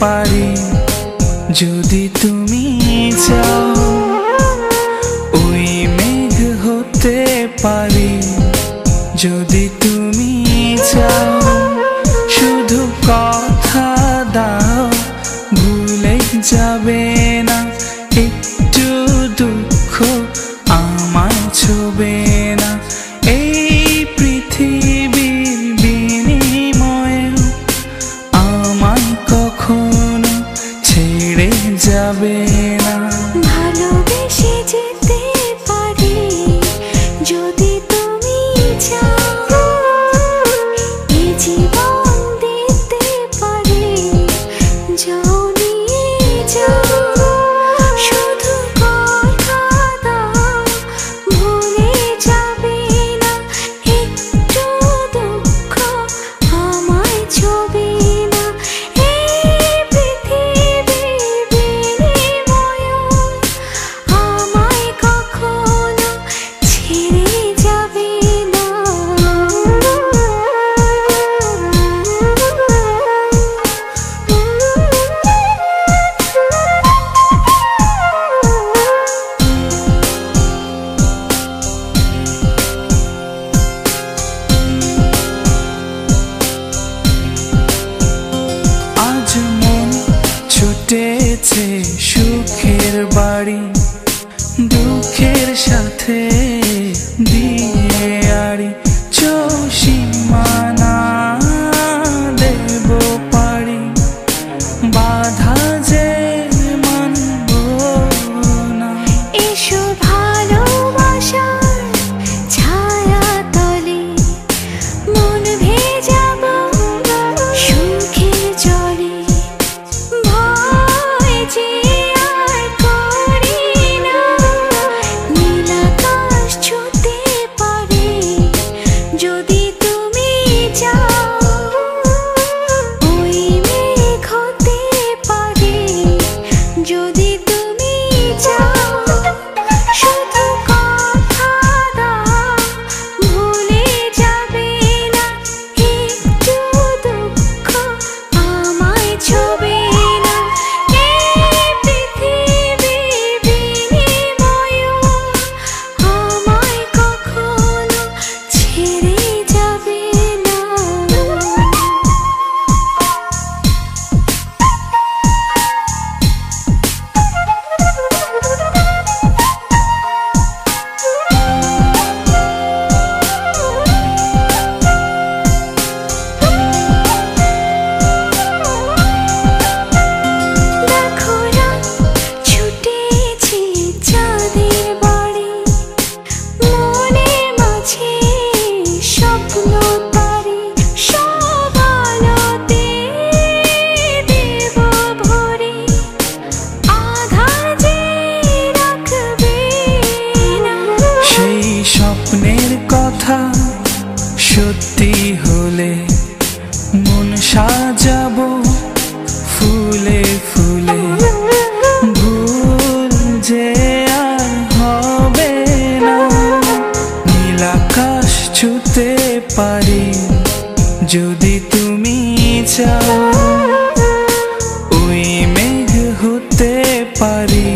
পারি যদি তুমি চাও, ওই মেঘ হতে পারি যদি তুমি চাও। শুধু কথা দাও ভুলে যাবে না, একটু দুঃখ আমায় ছোবে না। এই পৃথিবীর বিনিময়ে আমায় কখনো ছেড়ে যাবে না। ভালোবেসে যেতে পারি যদি তুমি চাও, এ জীবন দিতে পারি যাও নিয়ে যাও। শুধু কথা দাও ভুলে যাবে না, একটু দুঃখ আমায় ছোবে না। এই পৃথিবীর বিনিময়ে আমায় কখনো ছেড়ে যাবে না। আজ মন ছুটেছে সুখের বাড়ি, দুঃখের সাথে দিয়ে আড়ি। সীমানা দেব পারি, বাধা যে মানব না। এসো ভালোবাসার ছায়া তলে মন ভেজাবো সুখের জলে। ভয় যে আর করি না, নীল আকাশ ছুঁতে পারি যদি তুমি চাও, ওই মেঘ হতে পারি যদি তুমি চাও। শুধু কথা দাও ভুলে যাবে না, একটু দুঃখ আমায় ছোবে না। এই পৃথিবীর বিনিময়ে আমায় কখনো ছেড়ে যাবে না। দেখো রাত ছুটেছে চাঁদের বাড়ি, মনে মাঝে স্বপ্ন তারি। সব আলোতে দেব ভরে, আধার যে রাখবে না। সেই স্বপ্নের কথা সত্যি হলে মন সাজাবো ফুলে ফুলে। ভুল যে আর হবে না, নীল আকাশ ছুঁতে পারি যদি তুমি চাও, ওই মেঘ হতে পারি